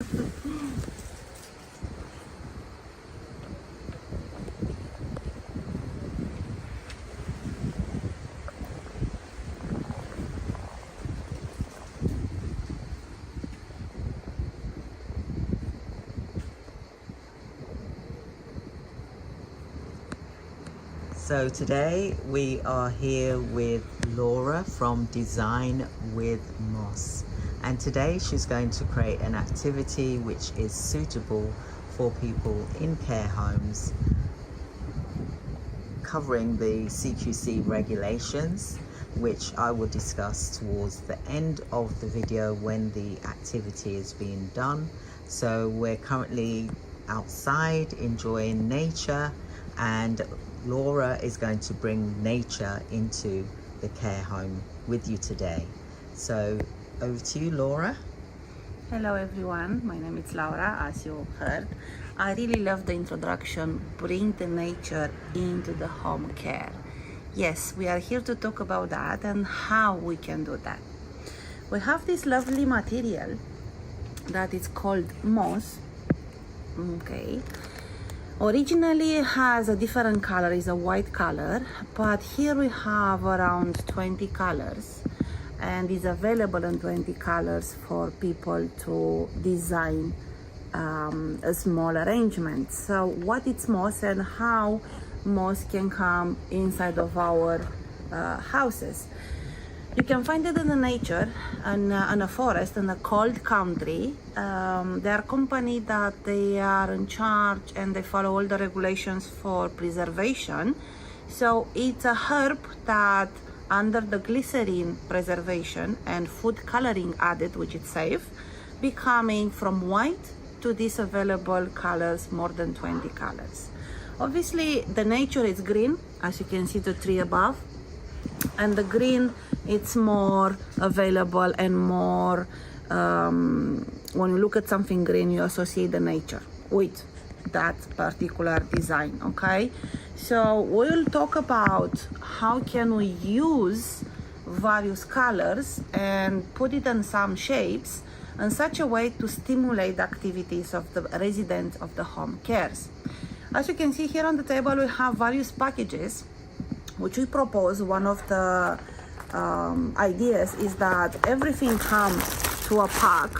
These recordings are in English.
So today we are here with Laura from Design with Moss, and today she's going to create an activity which is suitable for people in care homes, covering the CQC regulations, which I will discuss towards the end of the video when the activity is being done. So we're currently outside enjoying nature, and Laura is going to bring nature into the care home with you today. So over to you, Laura. Hello everyone, my name is Laura, as you heard. I really love the introduction, bring the nature into the home care. Yes, we are here to talk about that and how we can do that. We have this lovely material that is called moss. Okay. Originally it has a different color, it's a white color, but here we have around 20 colors and is available in 20 colors for people to design a small arrangement. So what is moss and how moss can come inside of our houses. You can find it in the nature and in a forest, in a cold country. They are a company that they are in charge and they follow all the regulations for preservation. So it's a herb that under the glycerin preservation and food coloring added, which is safe, becoming from white to these available colors, more than 20 colors. Obviously the nature is green, as you can see the tree above, and the green it's more available and more when you look at something green you associate the nature with that particular design. Okay, so we'll talk about how can we use various colors and put it in some shapes in such a way to stimulate the activities of the residents of the home cares. As you can see here on the table we have various packages which we propose. One of the ideas is that everything comes to a pack.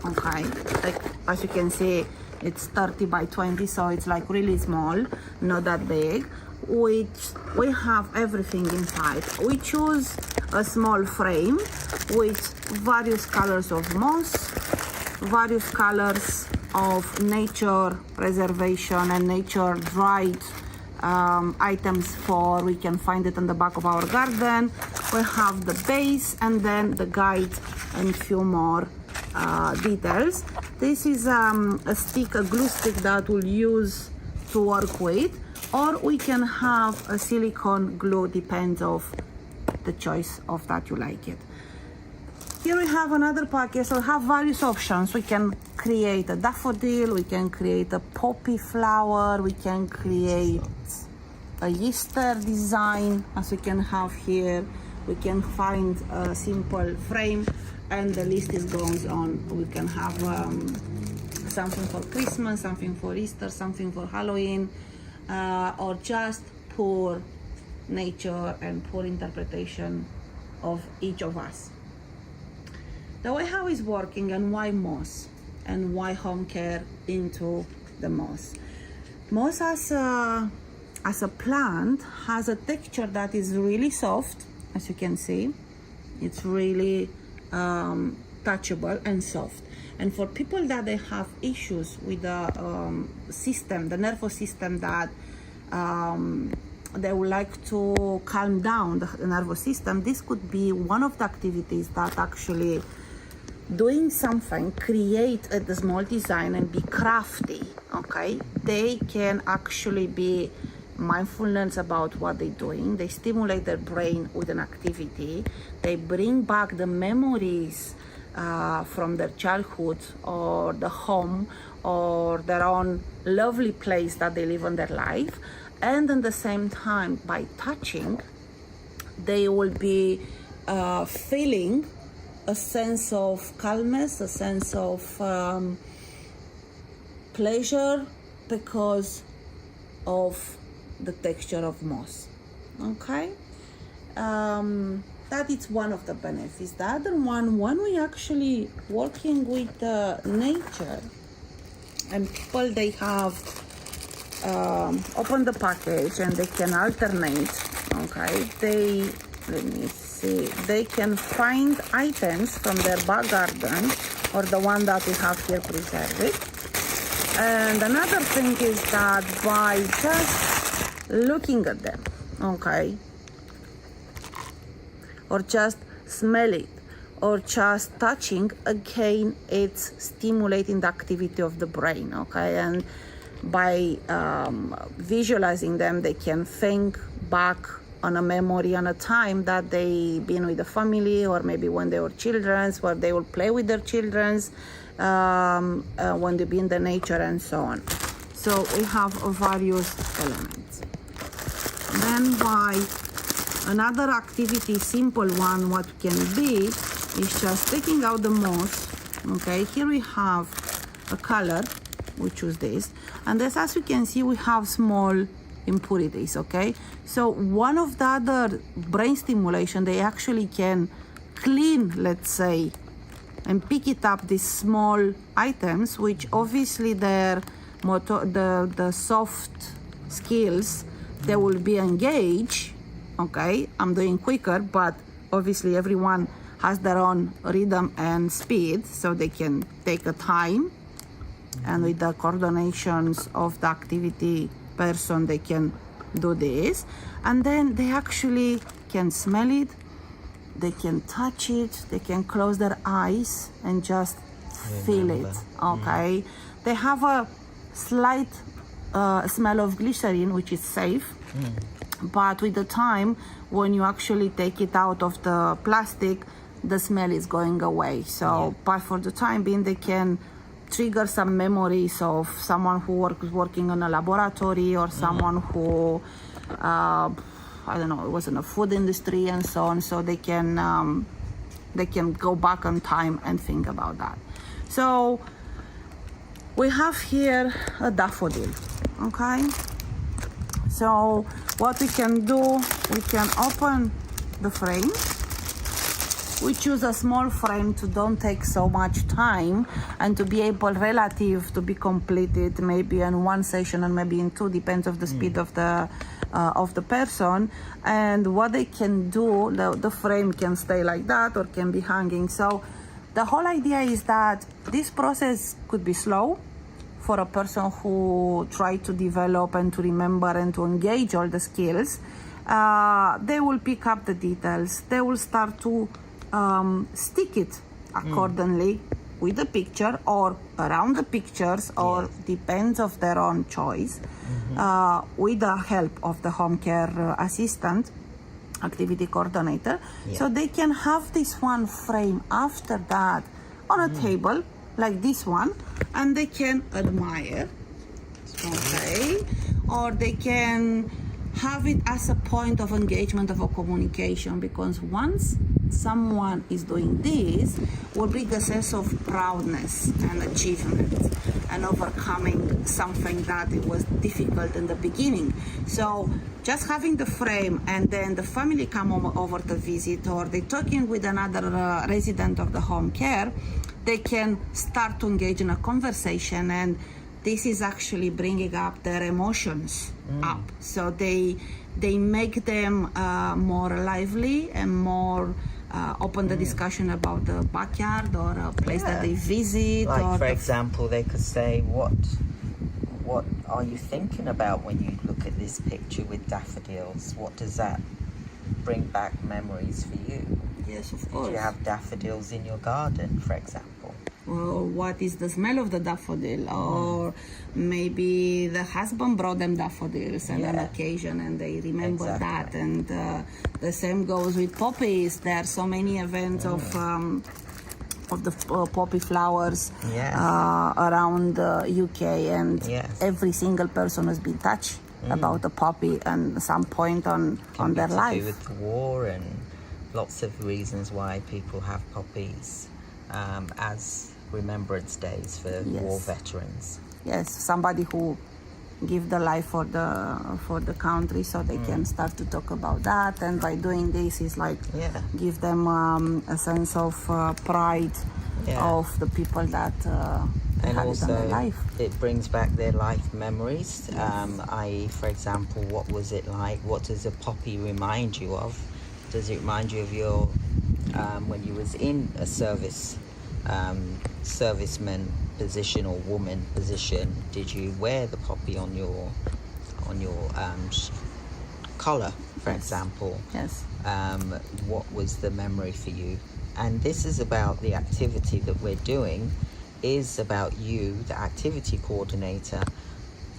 Okay, like as you can see it's 30 by 20, so it's like really small, not that big, which we have everything inside. We choose a small frame with various colors of moss, various colors of nature preservation and nature dried items for we can find it in the back of our garden. We have the base and then the guide and few more details. This is a stick, a glue stick that we'll use to work with, or we can have a silicone glue, depends of the choice of that you like it. Here we have another package, so we have various options. We can create a daffodil, we can create a poppy flower, we can create a Easter design, as we can have here. We can find a simple frame and the list is goes on. We can have something for Christmas, something for Easter, something for Halloween, or just poor nature and poor interpretation of each of us. The way how it's working and why moss and why home care into the moss. Moss as a plant has a texture that is really soft, as you can see. It's really touchable and soft. And for people that they have issues with the system, the nervous system, that they would like to calm down the nervous system, this could be one of the activities that actually doing something, create a small design and be crafty. Okay, they can actually be mindfulness about what they're doing. They stimulate their brain with an activity. They bring back the memories from their childhood or the home or their own lovely place that they live in their life. And at the same time, by touching, they will be feeling a sense of calmness, a sense of pleasure because of the texture of moss. Okay, that is one of the benefits. The other one, when we actually working with nature, and people, they have open the package and they can alternate. Okay, let me see, they can find items from their back garden or the one that we have here preserved. And another thing is that by just looking at them, okay, or just smell it, or just touching, again, it's stimulating the activity of the brain, okay? And by visualizing them, they can think back on a memory, on a time that they been with the family, or maybe when they were children, where they will play with their children, when they be in the nature and so on. So we have various elements. Then by another activity, simple one, what can be, is just taking out the moss. Okay, here we have a color, we choose this, and this, as you can see, we have small impurities. Okay, so one of the other brain stimulation, they actually can clean, let's say, and pick it up, these small items, which obviously their motor, the soft skills, they will be engaged. Okay, I'm doing quicker, but obviously everyone has their own rhythm and speed, so they can take a time, and with the coordinations of the activity person, they can do this, and then they actually can smell it, they can touch it, they can close their eyes and just feel it. Okay, they have a slight smell of glycerin, which is safe. But with the time, when you actually take it out of the plastic, the smell is going away. So, but for the time being, they can trigger some memories of someone who was working in a laboratory, or someone who, I don't know, was in a food industry and so on. So they can go back on time and think about that. So we have here a daffodil. Okay. So what we can do, we can open the frame. We choose a small frame to don't take so much time, and to be able relative to be completed maybe in one session and maybe in two, depends of the speed of the person. And what they can do, the frame can stay like that or can be hanging. So the whole idea is that this process could be slow for a person who try to develop and to remember and to engage all the skills. They will pick up the details. They will start to stick it accordingly with the picture or around the pictures, or depends of their own choice, with the help of the home care assistant, activity coordinator. So they can have this one frame after that on a table like this one, and they can admire, okay, or they can have it as a point of engagement of a communication, because once someone is doing this, will bring a sense of proudness and achievement and overcoming something that it was difficult in the beginning. So just having the frame, and then the family come over to visit, or they're talking with another resident of the home care, they can start to engage in a conversation, and this is actually bringing up their emotions up. So they make them more lively and more open the discussion about the backyard or a place that they visit. Like, or for example, they could say, what are you thinking about when you look at this picture with daffodils? What does that bring back memories for you? Yes, of course. Did you have daffodils in your garden, for example? Or what is the smell of the daffodil? Or maybe the husband brought them daffodils on an occasion and they remember that. And the same goes with poppies. There are so many events of the poppy flowers around UK, and every single person has been touched about the poppy at some point on their life. To do with the war and lots of reasons why people have poppies as remembrance days for war veterans. yes, somebody who give the life for the country, so they can start to talk about that. And by doing this, is like give them a sense of pride of the people that and have also it in their life. it brings back their life memories. I.e., for example, what was it like? What does a poppy remind you of? Does it remind you of your when you was in a serviceman position or woman position? Did you wear the poppy on your collar, for example? Yes. What was the memory for you? And this is about the activity that we're doing, is about you, the activity coordinator,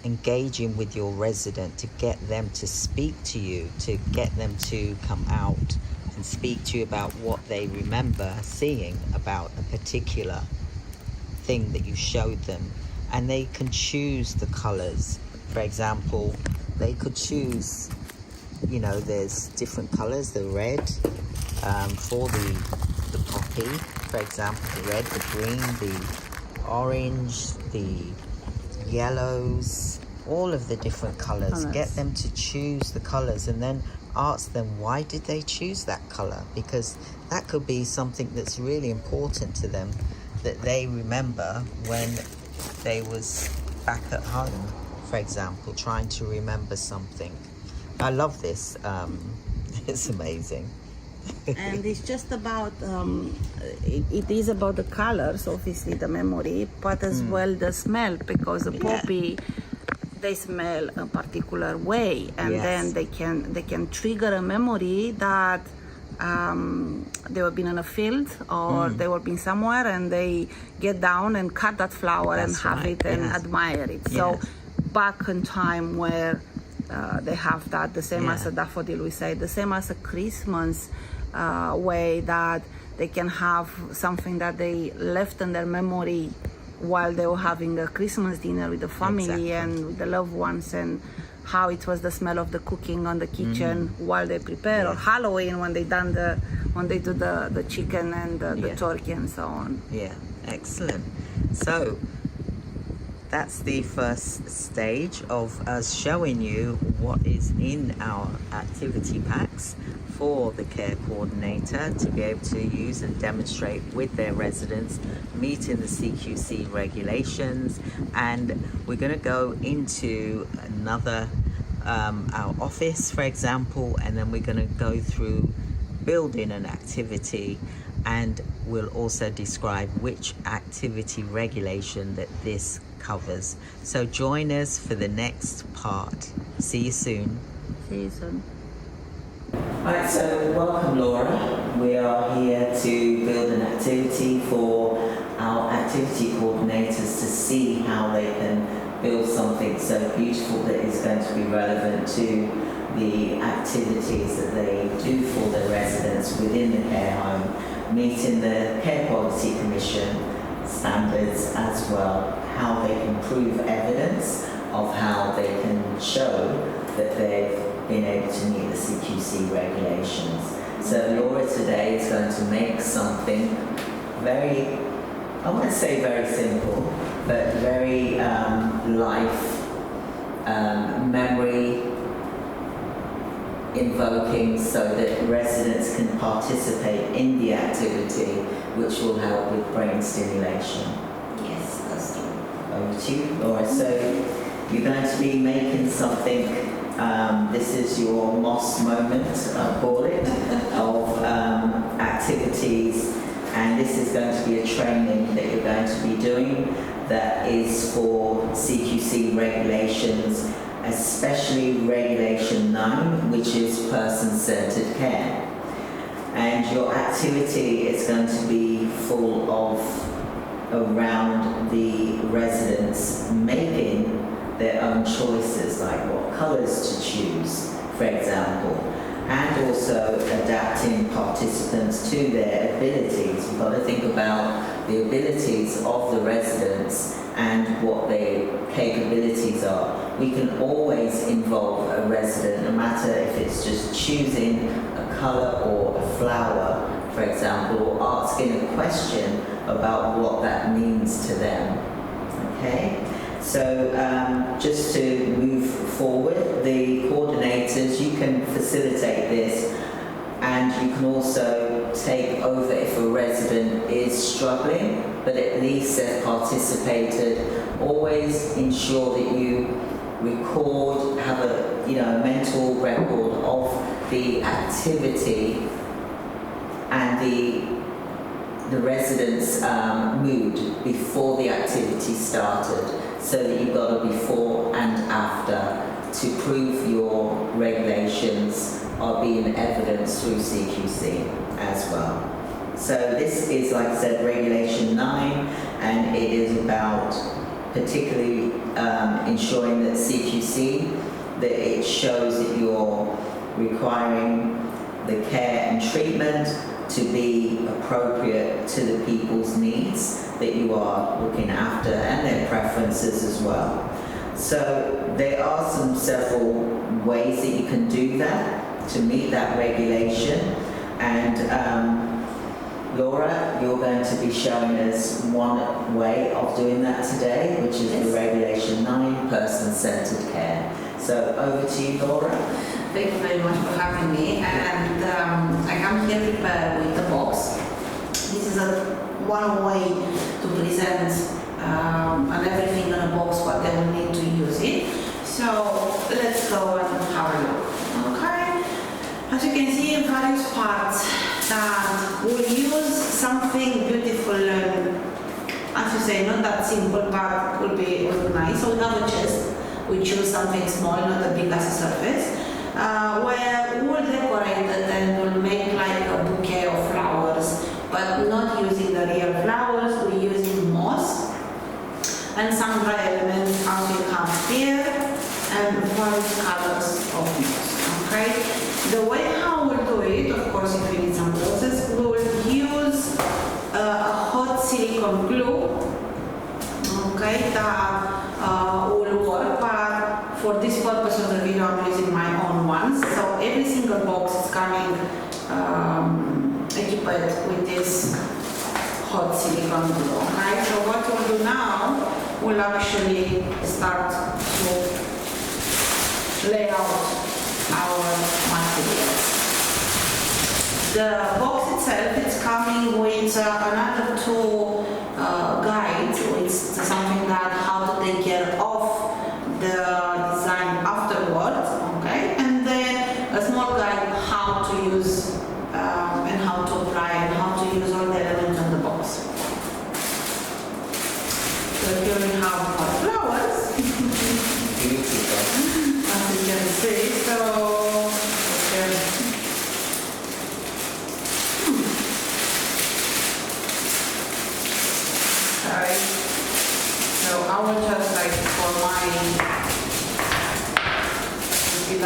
engaging with your resident to get them to speak to you, to get them to come out and speak to you about what they remember seeing about a particular thing that you showed them. And they can choose the colors. For example, they could choose, there's different colors, the red for the poppy, for example, the red, the green, the orange, the yellows, all of the different colors. Get them to choose the colors, and then ask them, why did they choose that color? Because that could be something that's really important to them, that they remember when they was back at home, for example, trying to remember something. I love this. It's amazing. And it's just about it is about the colors, obviously the memory, but as well the smell, because the poppy, they smell a particular way, and then they can trigger a memory that they were been in a field, or they were been somewhere, and they get down and cut that flower and have it and admire it. So back in time where they have that, the same as a daffodil, we say, the same as a Christmas way, that they can have something that they left in their memory while they were having a Christmas dinner with the family and with the loved ones, and how it was the smell of the cooking on the kitchen while they prepare, or Halloween when they do the chicken and the turkey and so on. Yeah, excellent. So that's the first stage of us showing you what is in our activity packs for the care coordinator to be able to use and demonstrate with their residents, meeting the CQC regulations. And we're going to go into another our office, for example, and then we're going to go through building an activity, and we'll also describe which activity regulation that this covers. So join us for the next part. See you soon. See you soon. Alright, so welcome, Laura. We are here to build an activity for our activity coordinators to see how they can build something so beautiful that is going to be relevant to the activities that they do for their residents within the care home, meeting the Care Quality Commission standards as well, how they can prove evidence of how they can show that they've been able to meet the CQC regulations. So Laura today is going to make something very, I won't say very simple, but very life, memory invoking, so that residents can participate in the activity, which will help with brain stimulation. Yes, that's true. Over to you, Laura. So you're going to be making something, this is your MOS moment, I call it, of activities, and this is going to be a training that you're going to be doing that is for CQC regulations, especially Regulation 9, which is person-centered care. And your activity is going to be full of around the residents making their own choices, like what colours to choose, for example, and also adapting participants to their abilities. We've got to think about the abilities of the residents and what their capabilities are. We can always involve a resident, no matter if it's just choosing a colour or a flower, for example, or asking a question about what that means to them. Okay? So just to move forward, the coordinators, you can facilitate this, and you can also take over if a resident is struggling, but at least they've participated. Always ensure that you record, have a mental record of the activity and the residents' mood before the activity started, so that you've got a before and after to prove your regulations are being evidenced through CQC as well. So this is, like I said, Regulation 9, and it is about particularly ensuring that CQC, that it shows that you're requiring the care and treatment to be appropriate to the people's needs that you are looking after and their preferences as well. So there are several ways that you can do that to meet that regulation, and Laura, you're going to be showing us one way of doing that today, which is the Regulation 9, person-centered care. So over to you, Laura. Thank you very much for having me, and I come here prepared with the box. This is one way to present and everything in a box what they will need to use it. So let's go and have a look. Okay, as you can see, various parts that will use something beautiful, as you say, not that simple, but will be nice. So we have a chest, we choose something small, not a big as a surface, where we'll decorate it and we'll make like a bouquet of flowers, but not using the real flowers, we're using moss and some dry elements as we have here, and various colors of moss. Okay, the way how we'll do it, of course, if you need some process, we will use a hot silicone glue. Okay, that will work, but for this purpose of the video, I'm using my own ones. So every single box is coming equipped with this hot silicone glue. Okay, so what we'll do now, we'll actually start to lay out our materials. The box itself, it's coming with another two guides, with something that how to take care of the design afterwards, okay, and then a small guide how to use and how to apply and how to use all the elements on the box. So here we have our flowers. As you can see, so sorry. So I will just like for my I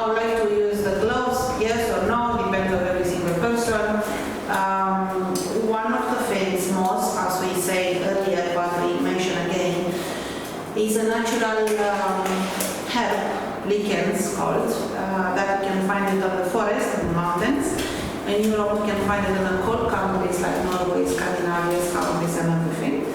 would like to use the gloves, yes or no, depends on every single person. One of the things, moss, as we said earlier, but we mention again, is a natural herb, lichens called, that you can find it on the forest and the mountains. In Europe, you can find it in the cold countries like Norway, Scandinavia, countries and everything.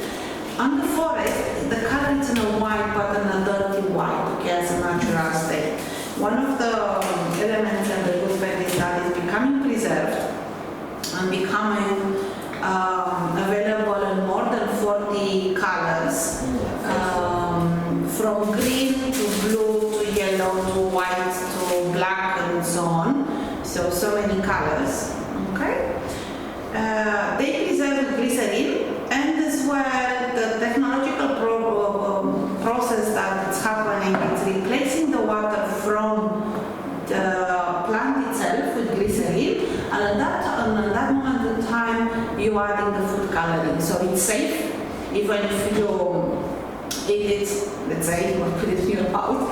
On the forest, the color is in a white, but in a dirty white, okay, as a natural state. One of the elements and the good thing is that it's becoming preserved and becoming available in more than 40 colors, from green to blue to yellow to white to black and so on. So many colors. Okay. They preserve glycerin, and as well the technological process that is happening is replacing the water from the plant itself with glycerin, and at that moment in time you are adding the food coloring, so it's safe even if you eat it, let's say, or put it in your mouth,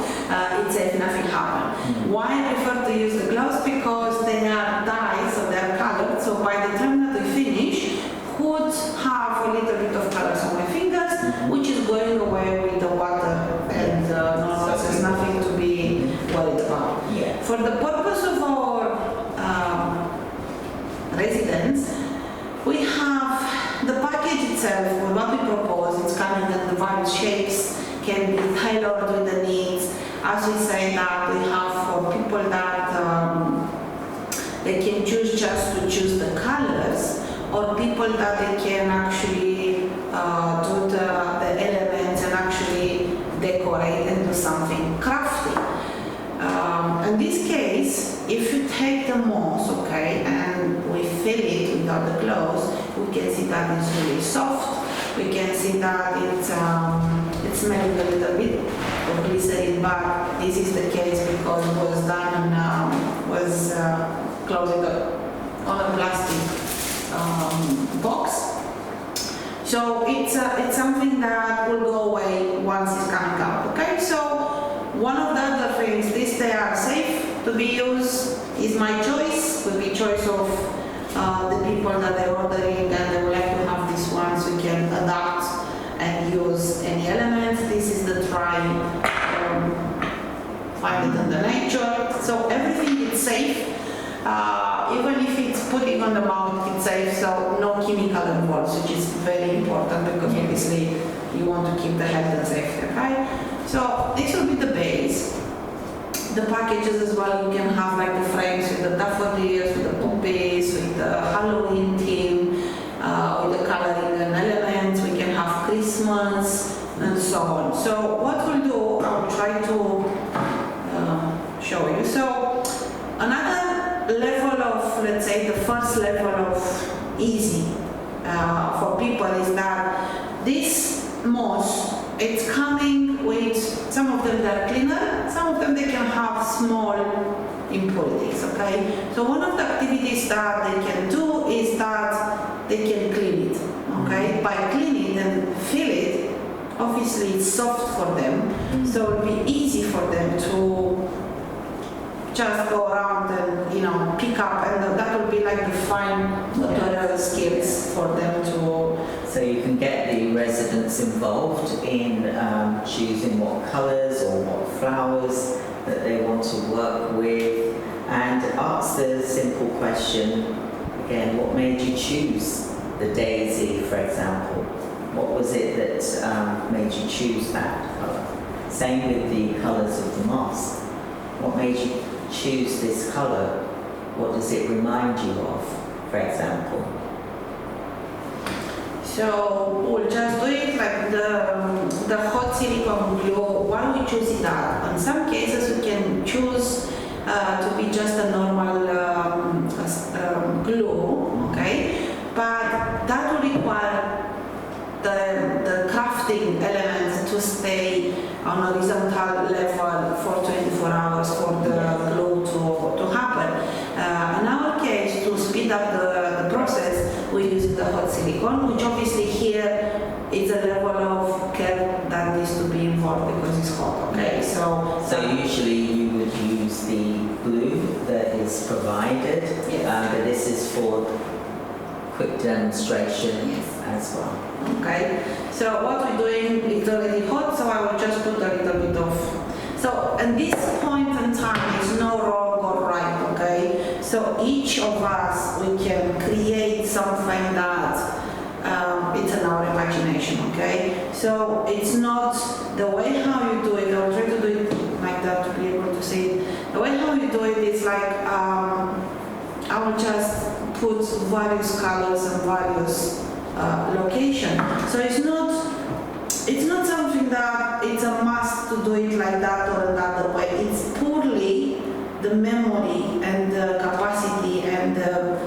it's safe, nothing happens. Why I prefer to use the gloves? Because they are dyes, so they are colored, so by the time that we finish, could have a little bit of colors on my fingers, which is going away with the water, and no, there's nothing to be worried about. Yeah. For the purpose of our residents, we have the package itself, what we propose, it's coming in the various shapes can be tailored with the needs. As we say that we have for people that they can choose just to choose the colors, or people that they can actually do the elements and actually decorate and do something crafty. In this case, if you take the moss, okay, and we fill it without the gloves, we can see that it's really soft. We can see that it's smelling a little bit of glycerin, but this is the case because it was done and was closed on a plastic box. So it's something that will go away once it's coming out. Okay, so one of the other things, they are safe to be used, is my choice, will be choice of the people that they're ordering, and they would like to have these ones. We can adapt and use any elements. This is the try, find it in the nature. So everything is safe. Even if it's putting on the mouth, it's safe, so no chemical involved, which is very important because obviously you want to keep the health and safety, okay? So this will be the base. The packages as well, you can have like the frames with the daffodils, with the poppies, with the Halloween theme, with the coloring and elements. We can have Christmas and so on. So what we'll do, I'll try to show you. So another level of, let's say the first level of easy for people is that this moss, it's coming with, some of them they're cleaner, some of them they can have small impurities, okay? So one of the activities that they can do is that they can clean it, okay? By cleaning and fill it, obviously it's soft for them, so it'll be easy for them to just go around and, you know, pick up, and that will be like the fine motor skills for them to... So you can get the residents involved in choosing what colours or what flowers that they want to work with, and ask the simple question, again, what made you choose the daisy, for example? What was it that made you choose that colour? Same with the colours of the moss. What made you choose this colour? What does it remind you of, for example? So we'll just do it like the hot silicone glue. Why we choose it that? In some cases we can choose to be just a normal glue, okay? But that will require the crafting elements to stay on a horizontal level for 24 hours for the glue to happen. In our case, to speed up the process, we use the hot silicone, which obviously here is a level of care that needs to be involved because it's hot, okay? So usually you would use the glue that is provided, but this is for quick demonstration as well. Okay, so what we're doing is already hot, so I will just put a little bit of... So at this point in time, is no wrong or right, okay? So each of us, we can create something that it's in our imagination, okay? So it's not the way how you do it, I'll try to do it like that to be able to see it. The way how you do it is like, I will just put various colors and various location. So it's not something that it's a must to do it like that or another way. It's purely the memory and the capacity and the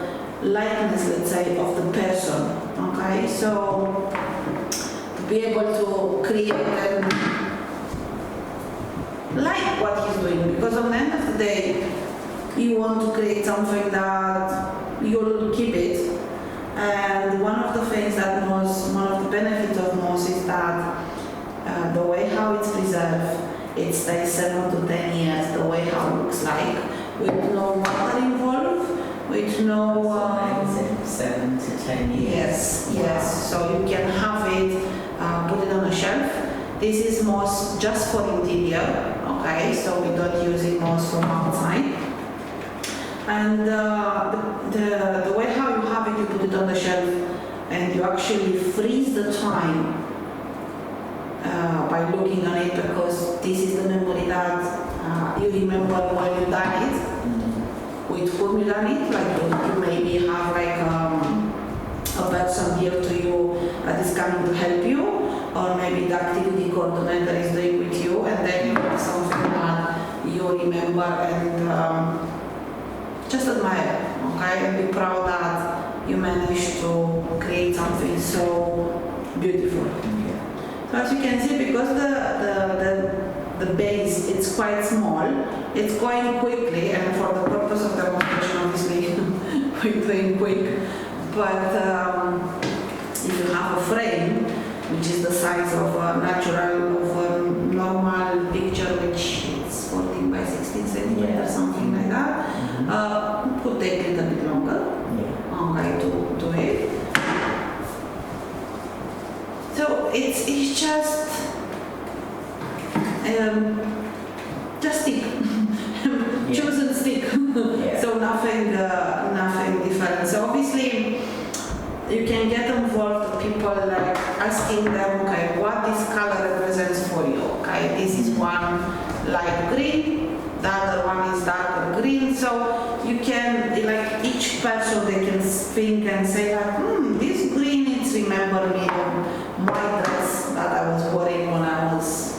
likeness, let's say, of the person. Okay, so to be able to create and like what he's doing, because at the end of the day, you want to create something that you'll keep it. And one of the things that one of the benefits of moss is that the way how it's preserved, it stays 7 to 10 years, the way how it looks like, with no water involved, with no... 7 to 10 years. Yes. So you can have it, put it on a shelf. This is moss just for interior, okay? So we don't use it moss from outside. And the way how you have it, you put it on the shelf and you actually freeze the time by looking on it, because this is the memory that you remember when you done it. With whom you done it, like you maybe have like a person here to you that is coming to help you, or maybe the activity coordinator is doing with you, and then you have something that you remember and just admire, okay, and be proud that you managed to create something so beautiful. So as you can see, because the base it's quite small, it's going quickly, and for the purpose of demonstration, obviously, we're doing quick. But if you have a frame, which is the size of a normal picture, which is 14 by 16 centimeters, something like that, could take a little bit longer, okay, to do it. So it's just stick. Choose and stick. So nothing different. So obviously you can get involved with people, like asking them, okay, what this color represents for you. Okay, this is one light green, the other one is darker green. So you can, like, each person, they can think and say like, this green, it's remember me of my dress that I was wearing when I was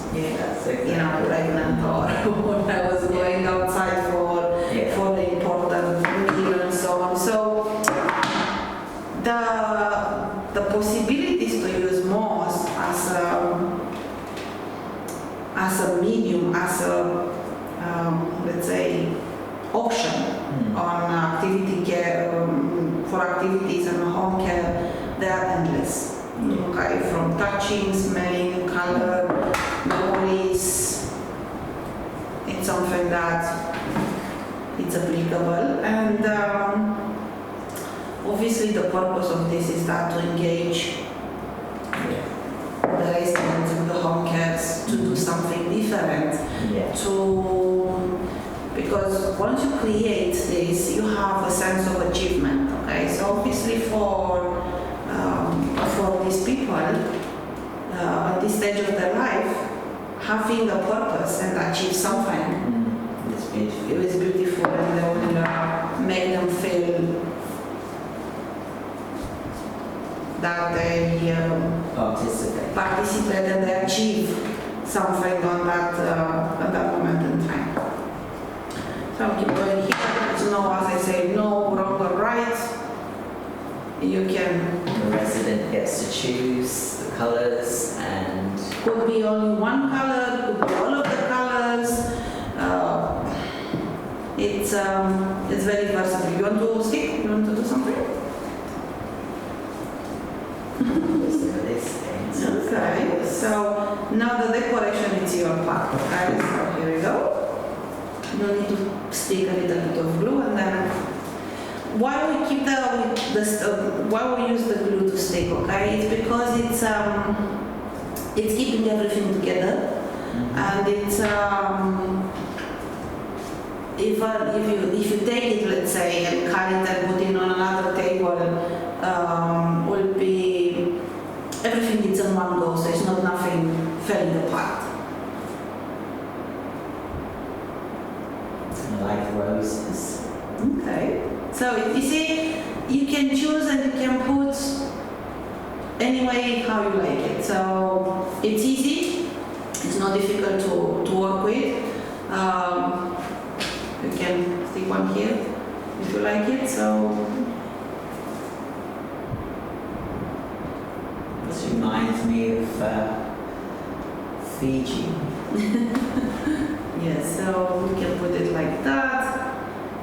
pregnant, or when I was going outside for the important meal and so on. So the possibilities to use moss as a medium, as a let's say option on activity care, for activities and home care, they are endless. Okay, from touching, smelling, color, memories, it's something that it's applicable. And obviously the purpose of this is that to engage the residents and the home cares to do something different. Because once you create this, you have a sense of achievement. Okay, so obviously for these people at this stage of their life, having a purpose and achieve something, it was beautiful, and they will make them feel that they participate and they achieve something on that moment in time. So I'll keep going here. There's no, as I say, no wrong or right. You can. The resident gets to choose the colors, and could be only one color, could be all of the colors. It's very versatile. You want to stick? You want to do something? Okay. So now the decoration is your part. Okay. So here we go. You need to stick a little bit of glue, and then why we keep why we use the glue to stick, okay? It's because it's keeping everything together, and it's if you take it, let's say, and carry it and put it on another table, will be everything is in one go, so it's not nothing falling apart. Like roses. Okay. So you see, you can choose and you can put any way how you like it. So it's easy. It's not difficult to work with. You can stick one here if you like it. So this reminds me of Fiji. Yes, so we can put it like that.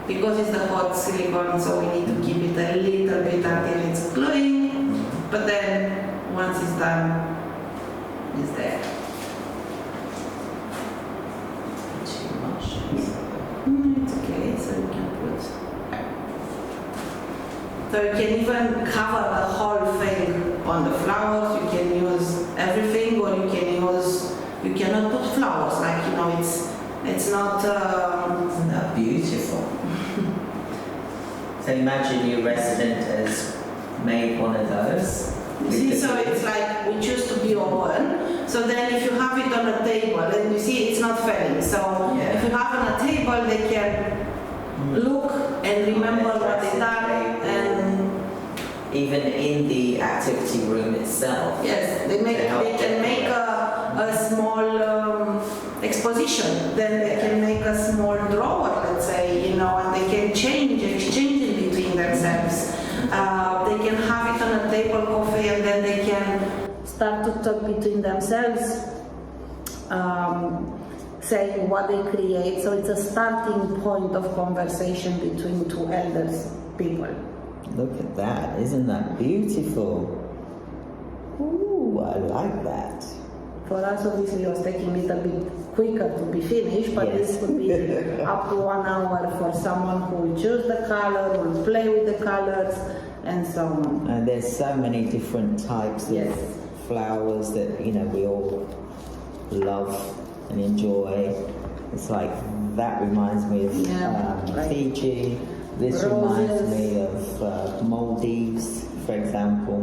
Because it's the hot silicone, so we need to keep it a little bit until it's gluing. But then once it's done, it's there. Too much. It's okay, so you can put. So you can even cover the whole thing on the flowers. You can use everything, or you cannot put flowers. Like, it's not. Isn't that beautiful? So imagine your resident has made one of those. You see, so it's like we choose to be open. So then if you have it on a table, and you see it's not falling. So if you have on a table, they can look and remember what they done, and even in the activity room itself. yes, they can make a small exposition. Then they can make a small drawer, let's say, you know, and they can exchange it between themselves. They can have it on a table coffee, and then they can start to talk between themselves, saying what they create. So it's a starting point of conversation between two elders people. Look at that, isn't that beautiful? Ooh, I like that. For us, obviously, it was taking a little bit quicker to be finished, but Yes. this would be up to 1 hour for someone who will choose the color, who will play with the colors, and so on. And there's so many different types of Yes. flowers that, you know, we all love and enjoy. It's like, that reminds me of like Fiji. This reminds roses. me of Maldives, for example.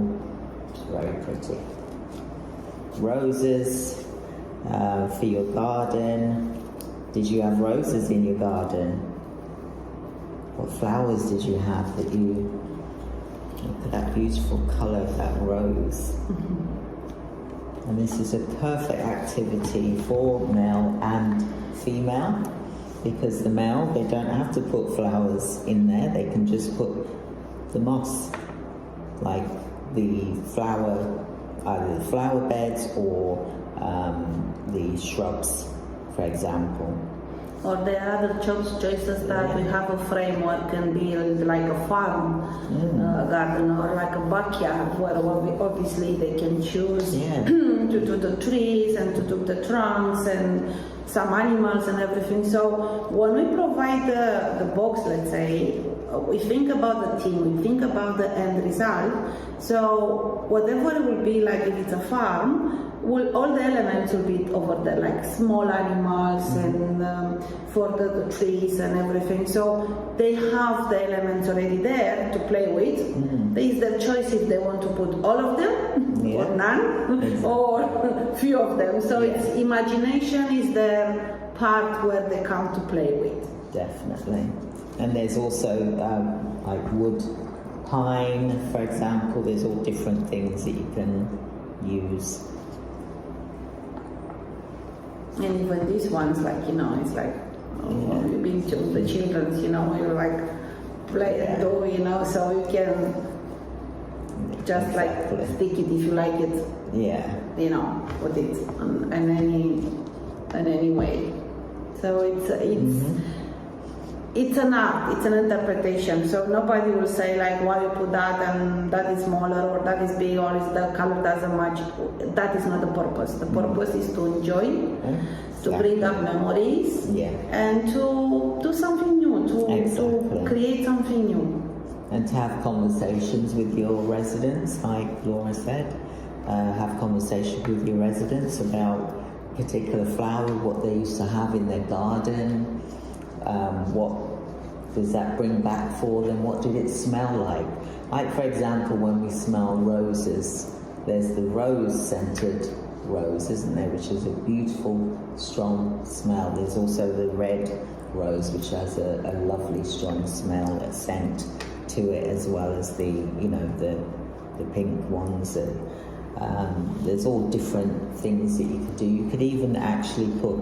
It's very pretty. Roses for your garden. Did you have roses in your garden? What flowers did you have that you... Look at that beautiful colour of that rose. And this is a perfect activity for male and female, because the male, they don't have to put flowers in there, they can just put the moss, like the flower, either the flower beds or the shrubs, for example. Or there are other choices that we have a framework, can be like a farm garden, or like a backyard, where obviously they can choose to do the trees and to do the trunks and some animals and everything. So when we provide the box, let's say, we think about the team, we think about the end result. So whatever it will be, like if it's a farm, all the elements will be over there, like small animals and for the trees and everything. So they have the elements already there to play with. There is their choice if they want to put all of them or none or few of them. So it's imagination is their part where they come to play with. Definitely. And there's also like wood, pine, for example. There's all different things that you can use. And even these ones, like, you know, it's like, you've been to the children's, you know, you like play and do, you know, so you can just like stick it if you like it. Yeah. You know, put it in any way. So it's an art, it's an interpretation. So nobody will say like, why you put that and that is smaller or that is big or is the color doesn't match. That is not the purpose. The purpose is to enjoy, to bring up memories, and to do something new, to create something new. And to have conversations with your residents, like Laura said, have conversations with your residents about a particular flower, what they used to have in their garden, what does that bring back for them, what did it smell like? Like, for example, when we smell roses, there's the rose-scented rose, isn't there, which is a beautiful, strong smell. There's also the red rose, which has a lovely, strong smell, a scent to it, as well as the, you know, the pink ones. And there's all different things that you could do. You could even actually put,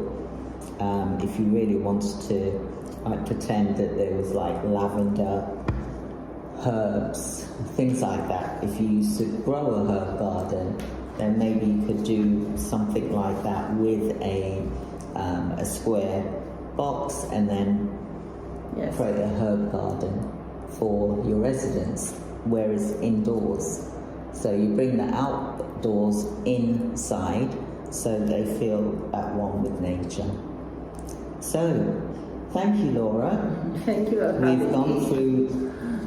if you really wanted to, like, pretend that there was like lavender, herbs, things like that. If you used to grow a herb garden, then maybe you could do something like that with a square box, and then create a herb garden for your residents, whereas indoors. So you bring the outdoors inside so they feel at one with nature. So, thank you, Laura. Thank you. We've gone through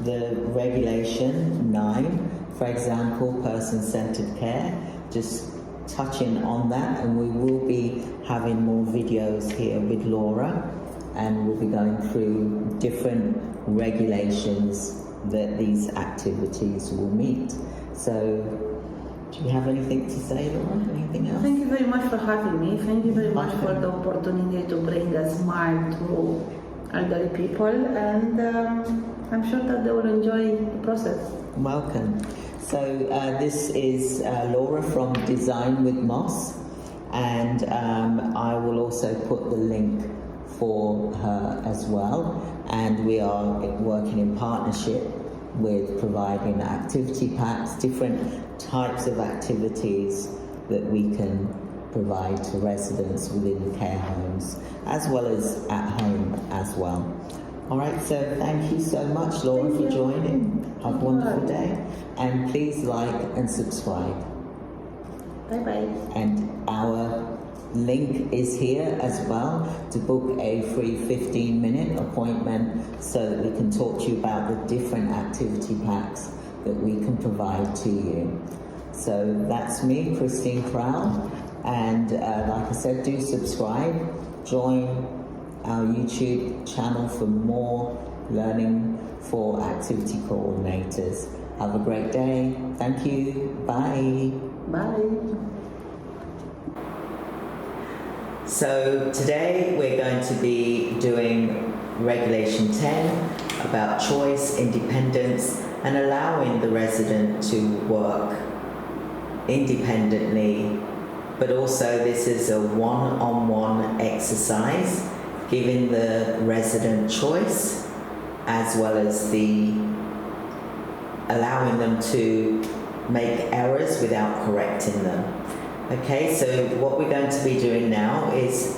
the regulation 9, for example, person-centered care, just touching on that, and we will be having more videos here with Laura, and we'll be going through different regulations that these activities will meet. So Do you have anything to say, Laura? Anything else? Thank you very much for having me. Thank you very much for the opportunity to bring a smile to elderly people, and I'm sure that they will enjoy the process. Welcome. So this is Laura from Design with Moss, and I will also put the link for her as well, and we are working in partnership with providing activity packs, different types of activities that we can provide to residents within care homes as well as at home as well. All right, so thank you so much, Laura, for joining. Have a wonderful day, and please like and subscribe. Bye-bye. And our link is here as well to book a free 15-minute appointment so that we can talk to you about the different activity packs that we can provide to you. So that's me, Christine Floral, and like I said, do subscribe, join our YouTube channel for more learning for activity coordinators. Have a great day. Thank you. Bye. Bye. So today we're going to be doing Regulation 10 about choice, independence, and allowing the resident to work independently, but also this is a one-on-one exercise, giving the resident choice as well as the allowing them to make errors without correcting them. Okay, so what we're going to be doing now is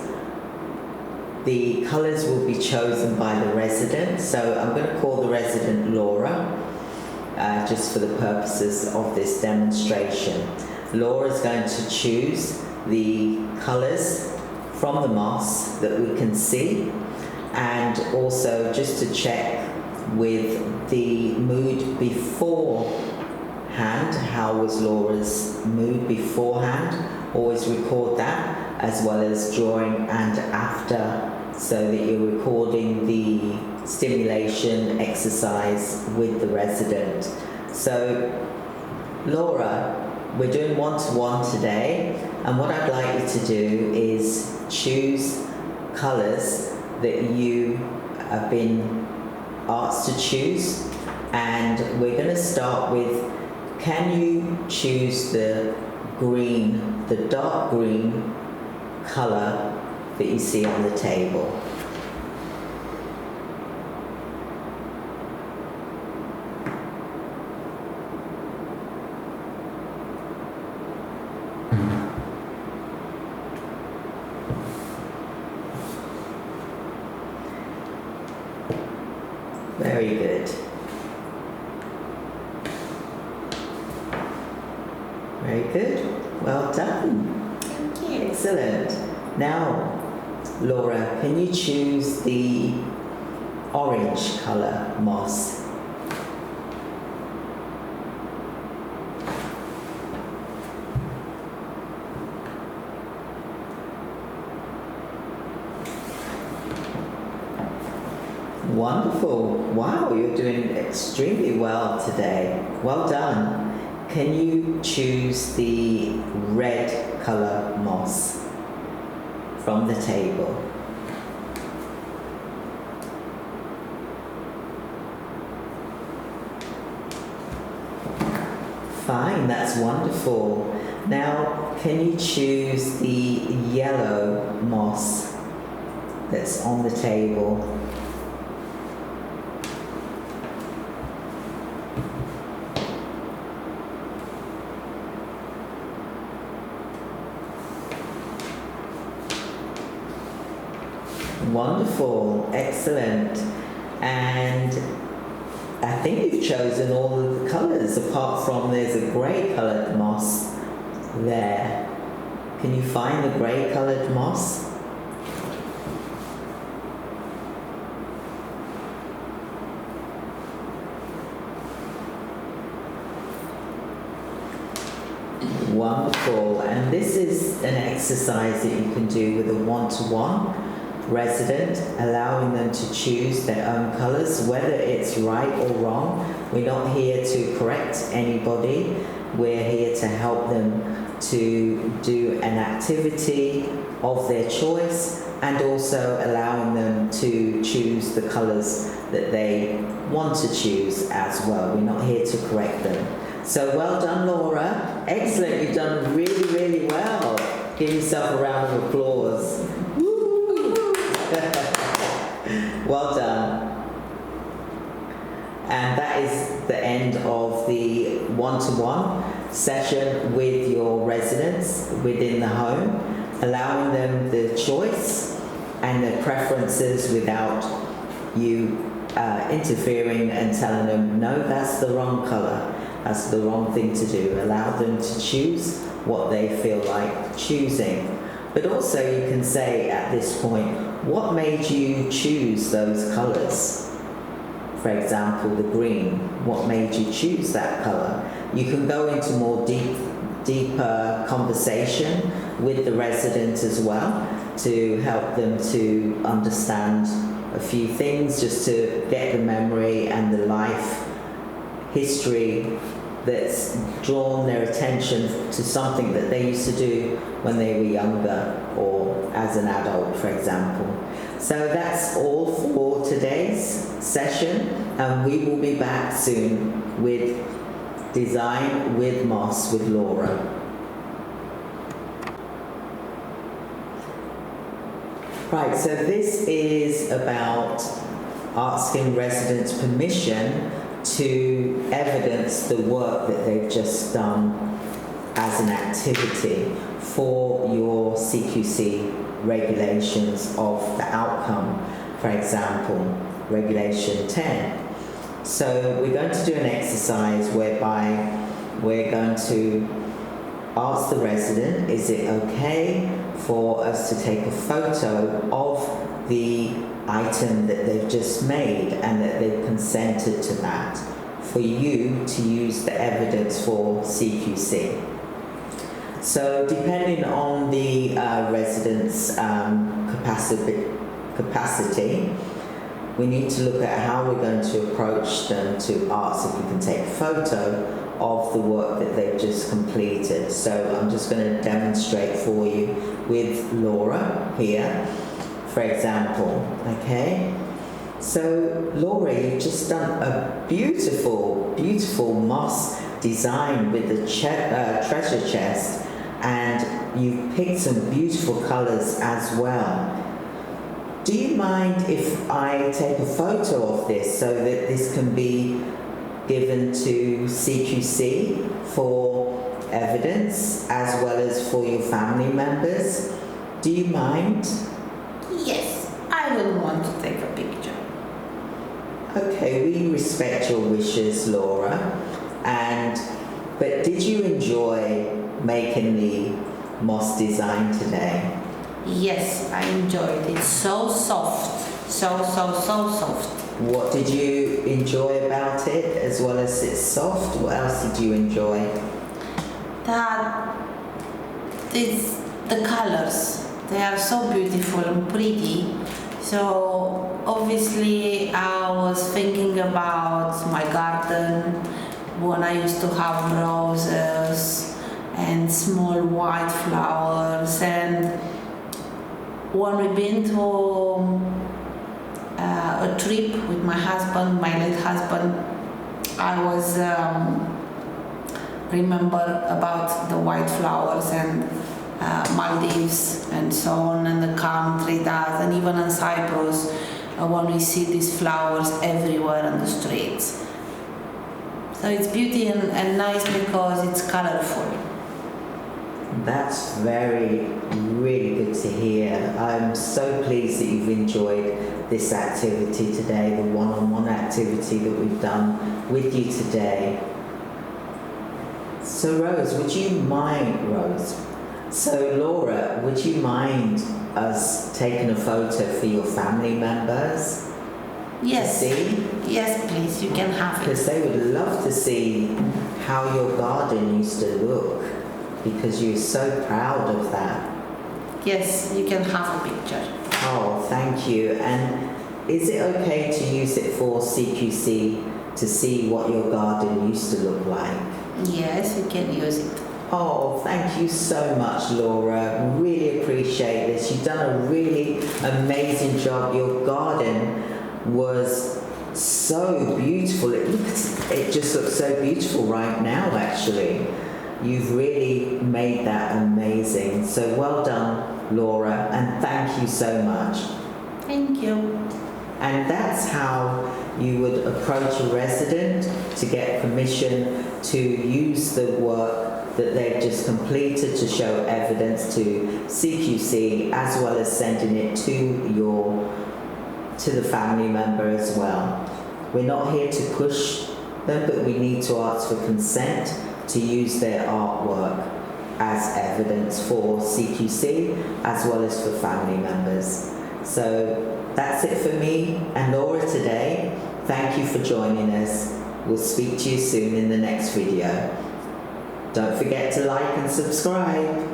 the colours will be chosen by the resident. So I'm going to call the resident Laura, just for the purposes of this demonstration. Laura is going to choose the colours from the moss that we can see, and also just to check with the mood beforehand, how was Laura's mood beforehand. Always record that, as well as during and after, so that you're recording the stimulation exercise with the resident. So Laura, we're doing one-to-one today, and what I'd like you to do is choose colours that you have been asked to choose, and we're going to start with, can you choose the green, the dark green colour that you see on the table? Very good. Very good. Well done. Thank you. Excellent. Now, Laura, can you choose the orange colour moss? Wonderful. Wow, you're doing extremely well today. Well done. Can you choose the red colour moss from the table? Fine, that's wonderful. Now, can you choose the yellow moss that's on the table? Wonderful, excellent. And I think you've chosen all of the colours, apart from there's a grey coloured moss there. Can you find the grey coloured moss? Wonderful. And this is an exercise that you can do with a one-to-one resident, allowing them to choose their own colours, whether it's right or wrong. We're not here to correct anybody, We're here to help them to do an activity of their choice and also allowing them to choose the colours that they want to choose as well. We're not here to correct them. So well done, Laura. Excellent, you've done really, really well. Give yourself a round of applause. Woo! Well done. And that is the end of the one-to-one session with your residents within the home, allowing them the choice and their preferences without you interfering and telling them, no, that's the wrong colour, that's the wrong thing to do. Allow them to choose what they feel like choosing. But also you can say at this point, what made you choose those colours? For example, the green, what made you choose that colour? You can go into more deeper conversation with the resident as well to help them to understand a few things, just to get the memory and the life history that's drawn their attention to something that they used to do when they were younger or as an adult, for example. So that's all for today's session, and we will be back soon with Design with Moss with Laura. Right, so this is about asking residents permission to evidence the work that they've just done as an activity for your CQC regulations of the outcome. For example, regulation 10. So we're going to do an exercise whereby we're going to ask the resident, is it okay for us to take a photo of the item that they've just made and that they've consented to that for you to use the evidence for CQC. So depending on the resident's capacity, we need to look at how we're going to approach them to ask if we can take a photo of the work that they've just completed. So I'm just going to demonstrate for you with Laura here, for example, okay? So Laura, you've just done a beautiful, beautiful moss design with the treasure chest, and you've picked some beautiful colours as well. Do you mind if I take a photo of this so that this can be given to CQC for evidence as well as for your family members? Do you mind? Yes, I will want to take a picture. Okay, we respect your wishes, Laura. But did you enjoy making the moss design today? Yes, I enjoyed it. So soft. So soft. What did you enjoy about it as well as it's soft? What else did you enjoy? That it's the colors. They are so beautiful and pretty. So obviously I was thinking about my garden when I used to have roses and small white flowers, and when we've been to a trip with my husband, my late husband, I was remember about the white flowers and Maldives and so on, and the country that, and even in Cyprus, when we see these flowers everywhere on the streets. So it's beauty and nice because it's colorful. That's really good to hear. I'm so pleased that you've enjoyed this activity today, the one-on-one activity that we've done with you today. So Rose, So Laura, would you mind us taking a photo for your family members? Yes. To see? Yes, please, you can have it. Because they would love to see how your garden used to look, because you're so proud of that. Yes, you can have a picture. Oh, thank you. And is it okay to use it for CQC to see what your garden used to look like? Yes, you can use it. Oh, thank you so much, Laura. Really appreciate this. You've done a really amazing job. Your garden was so beautiful. It just looks so beautiful right now, actually. You've really made that amazing. So well done, Laura, and thank you so much. Thank you. And that's how you would approach a resident to get permission to use the work that they've just completed to show evidence to CQC, as well as sending it to the family member as well. We're not here to push them, but we need to ask for consent to use their artwork as evidence for CQC as well as for family members. So that's it for me and Laura today. Thank you for joining us. We'll speak to you soon in the next video. Don't forget to like and subscribe.